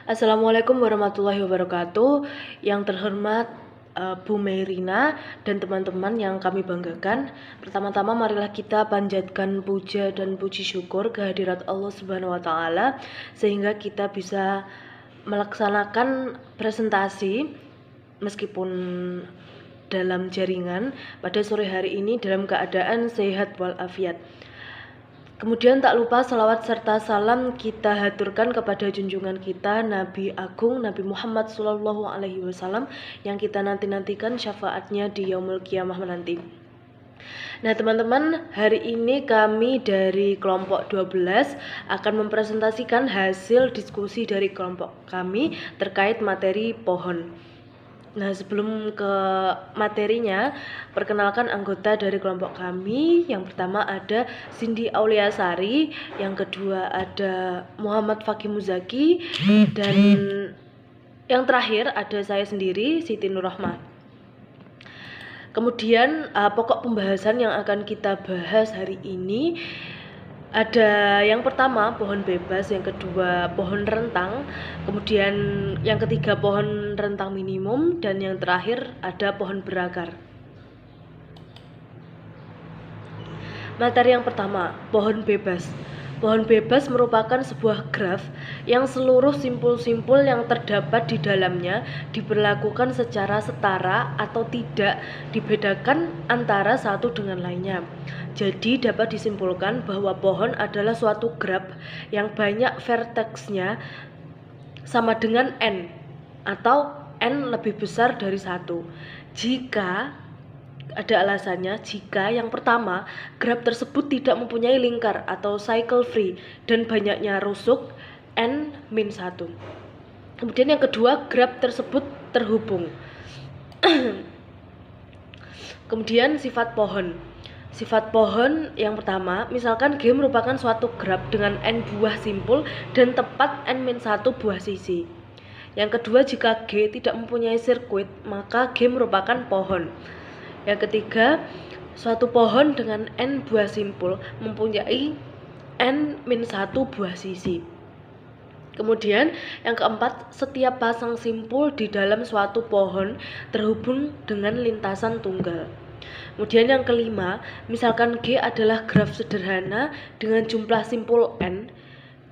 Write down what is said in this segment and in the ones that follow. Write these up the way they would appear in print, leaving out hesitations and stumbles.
Assalamualaikum warahmatullahi wabarakatuh. Yang terhormat Bu Merina dan teman-teman yang kami banggakan. Pertama-tama marilah kita panjatkan puja dan puji syukur kehadirat Allah Subhanahu wa taala sehingga kita bisa melaksanakan presentasi meskipun dalam jaringan pada sore hari ini dalam keadaan sehat walafiat. Kemudian tak lupa salawat serta salam kita haturkan kepada junjungan kita Nabi Agung Nabi Muhammad SAW yang kita nanti-nantikan syafaatnya di yaumul qiyamah menanti. Nah teman-teman, hari ini kami dari kelompok 12 akan mempresentasikan hasil diskusi dari kelompok kami terkait materi pohon. Nah, sebelum ke materinya, perkenalkan anggota dari kelompok kami. Yang pertama ada Cindy Auliasari, yang kedua ada Muhammad Fakih Muzaki, dan yang terakhir ada saya sendiri, Siti Nurrahma. Kemudian pokok pembahasan yang akan kita bahas hari ini ada yang pertama pohon bebas, yang kedua pohon rentang, kemudian yang ketiga pohon rentang minimum, dan yang terakhir ada pohon berakar. Materi yang pertama, pohon bebas. Pohon bebas merupakan sebuah graf yang seluruh simpul-simpul yang terdapat di dalamnya diberlakukan secara setara atau tidak dibedakan antara satu dengan lainnya. Jadi dapat disimpulkan bahwa pohon adalah suatu graf yang banyak vertexnya sama dengan n atau n lebih besar dari 1. Jika ada alasannya jika yang pertama, graf tersebut tidak mempunyai lingkar atau cycle free dan banyaknya rusuk n-1. Kemudian yang kedua, graf tersebut terhubung. Kemudian sifat pohon. Sifat pohon yang pertama, misalkan G merupakan suatu graf dengan n buah simpul dan tepat n-1 buah sisi. Yang kedua, jika G tidak mempunyai sirkuit, maka G merupakan pohon. Yang ketiga, suatu pohon dengan n buah simpul mempunyai n-1 buah sisi. Kemudian yang keempat, setiap pasang simpul di dalam suatu pohon terhubung dengan lintasan tunggal. Kemudian yang kelima, misalkan G adalah graf sederhana dengan jumlah simpul n.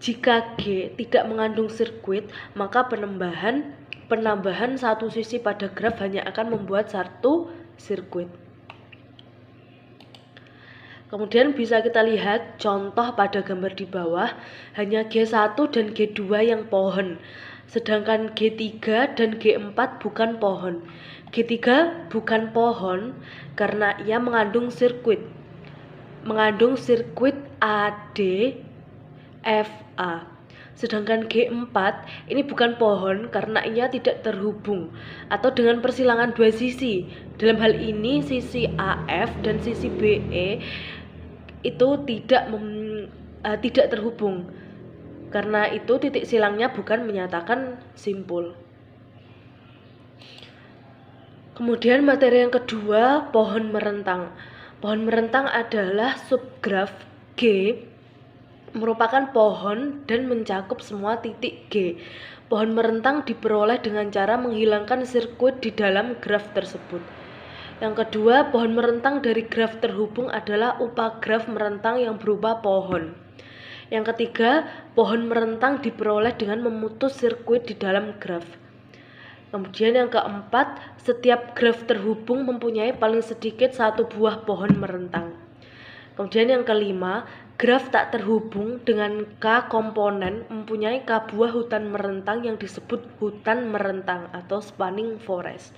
Jika G tidak mengandung sirkuit, maka penambahan satu sisi pada graf hanya akan membuat satu sirkuit. Kemudian bisa kita lihat contoh pada gambar di bawah, hanya G1 dan G2 yang pohon, sedangkan G3 dan G4 bukan pohon. G3 bukan pohon karena ia mengandung sirkuit AD FA. Sedangkan G4 ini bukan pohon karena ia tidak terhubung atau dengan persilangan dua sisi. Dalam hal ini sisi AF dan sisi BE itu tidak terhubung. Karena itu titik silangnya bukan menyatakan simpul. Kemudian materi yang kedua, pohon merentang. Pohon merentang adalah subgraf G merupakan pohon dan mencakup semua titik G. Pohon merentang diperoleh dengan cara menghilangkan sirkuit di dalam graf tersebut. Yang kedua, pohon merentang dari graf terhubung adalah upagraf merentang yang berupa pohon. Yang ketiga, pohon merentang diperoleh dengan memutus sirkuit di dalam graf. Kemudian yang keempat, setiap graf terhubung mempunyai paling sedikit satu buah pohon merentang. Kemudian yang kelima, graf tak terhubung dengan K komponen mempunyai K buah hutan merentang yang disebut hutan merentang atau spanning forest.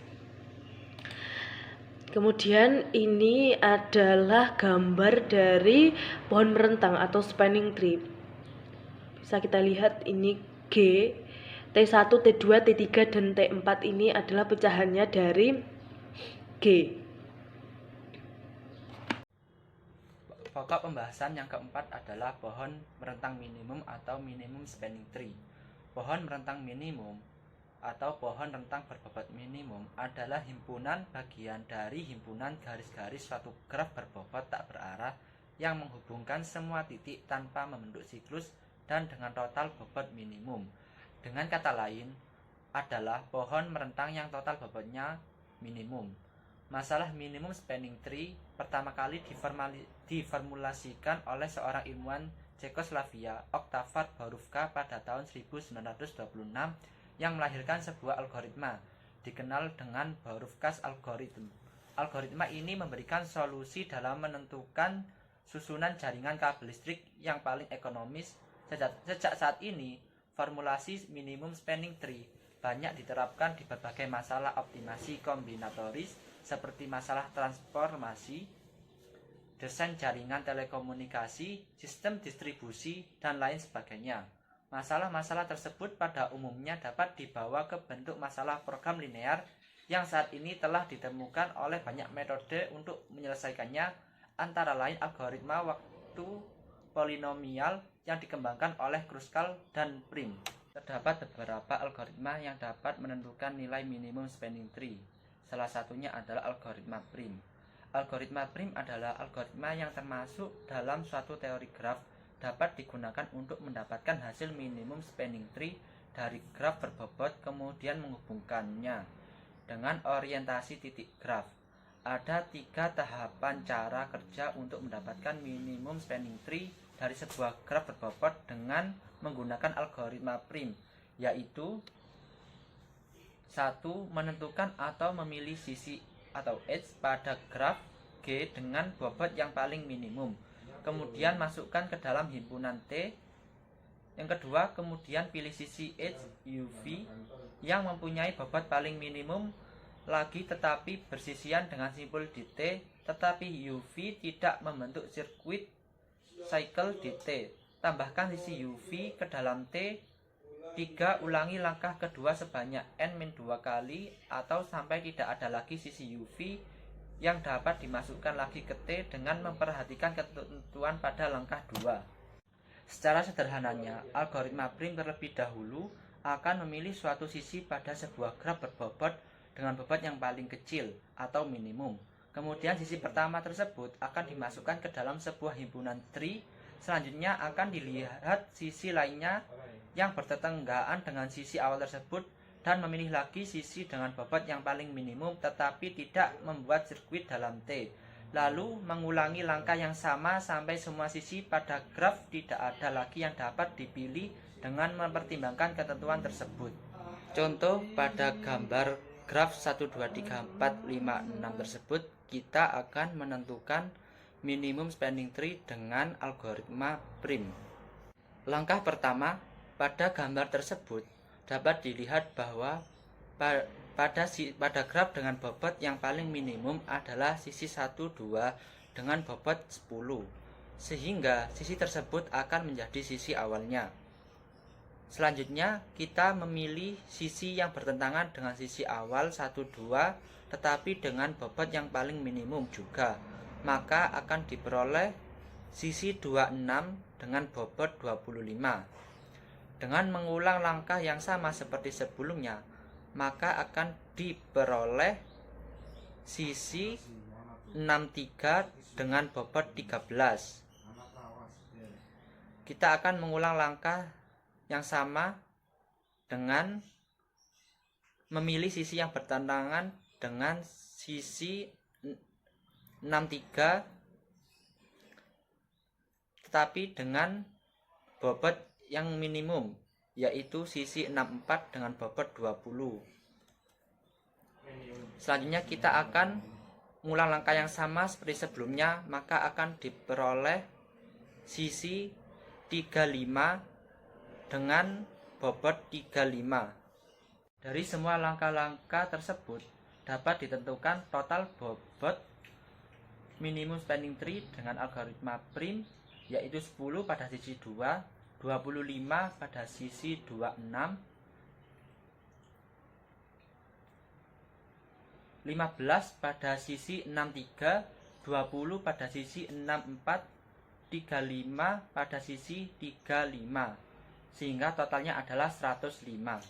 Kemudian ini adalah gambar dari pohon merentang atau spanning tree. Bisa kita lihat ini G, T1, T2, T3, dan T4 ini adalah pecahannya dari G. Pokok pembahasan yang keempat adalah pohon merentang minimum atau minimum spanning tree. Pohon merentang minimum atau pohon rentang berbobot minimum adalah himpunan bagian dari himpunan garis-garis suatu graf berbobot tak berarah yang menghubungkan semua titik tanpa membentuk siklus dan dengan total bobot minimum. Dengan kata lain, adalah pohon merentang yang total bobotnya minimum. Masalah minimum spanning tree pertama kali diformulasikan oleh seorang ilmuwan Cekoslovakia, Octavia Borówka pada tahun 1926 yang melahirkan sebuah algoritma dikenal dengan Borówka's algorithm. Algoritma ini memberikan solusi dalam menentukan susunan jaringan kabel listrik yang paling ekonomis. Sejak saat ini, formulasi minimum spanning tree banyak diterapkan di berbagai masalah optimasi kombinatoris seperti masalah transformasi, desain jaringan telekomunikasi, sistem distribusi, dan lain sebagainya. Masalah-masalah tersebut pada umumnya dapat dibawa ke bentuk masalah program linear yang saat ini telah ditemukan oleh banyak metode untuk menyelesaikannya, antara lain algoritma waktu polinomial yang dikembangkan oleh Kruskal dan Prim. Terdapat beberapa algoritma yang dapat menentukan nilai minimum spanning tree. Salah satunya adalah algoritma Prim. Algoritma Prim adalah algoritma yang termasuk dalam suatu teori graf, dapat digunakan untuk mendapatkan hasil minimum spanning tree dari graf berbobot kemudian menghubungkannya dengan orientasi titik graf. Ada 3 tahapan cara kerja untuk mendapatkan minimum spanning tree dari sebuah graf berbobot dengan menggunakan algoritma Prim, yaitu 1. Menentukan atau memilih sisi atau edge pada graf G dengan bobot yang paling minimum, kemudian masukkan ke dalam himpunan T. Yang kedua, kemudian pilih sisi edge UV yang mempunyai bobot paling minimum lagi tetapi bersisian dengan simpul di T, tetapi UV tidak membentuk sirkuit cycle di T. Tambahkan sisi UV ke dalam T. 3. Ulangi langkah kedua sebanyak N-2 kali atau sampai tidak ada lagi sisi UV yang dapat dimasukkan lagi ke T dengan memperhatikan ketentuan pada langkah 2. Secara sederhananya, algoritma Prim terlebih dahulu akan memilih suatu sisi pada sebuah graf berbobot dengan bobot yang paling kecil atau minimum. Kemudian sisi pertama tersebut akan dimasukkan ke dalam sebuah himpunan tree. Selanjutnya akan dilihat sisi lainnya yang bertetanggaan dengan sisi awal tersebut dan memilih lagi sisi dengan bobot yang paling minimum tetapi tidak membuat sirkuit dalam T. Lalu mengulangi langkah yang sama sampai semua sisi pada graf tidak ada lagi yang dapat dipilih dengan mempertimbangkan ketentuan tersebut. Contoh pada gambar graf 1, 2, 3, 4, 5, 6 tersebut, kita akan menentukan minimum spanning tree dengan algoritma Prim. Langkah pertama, pada gambar tersebut dapat dilihat bahwa pada graf dengan bobot yang paling minimum adalah sisi 1, 2 dengan bobot 10, sehingga sisi tersebut akan menjadi sisi awalnya. Selanjutnya, kita memilih sisi yang bertentangan dengan sisi awal 1, 2 tetapi dengan bobot yang paling minimum juga, maka akan diperoleh sisi 26 dengan bobot 25. Dengan mengulang langkah yang sama seperti sebelumnya, maka akan diperoleh sisi 63 dengan bobot 13. Kita akan mengulang langkah yang sama dengan memilih sisi yang bertentangan dengan sisi 63 tetapi dengan bobot yang minimum, yaitu sisi 64 dengan bobot 20. Selanjutnya kita akan mengulang langkah yang sama seperti sebelumnya, maka akan diperoleh sisi 35 dengan bobot 35. Dari semua langkah-langkah tersebut dapat ditentukan total bobot minimum spanning tree dengan algoritma Prim, yaitu 10 pada sisi 2, 25 pada sisi 26, 15 pada sisi 63, 20 pada sisi 64, 35 pada sisi 35, sehingga totalnya adalah 105.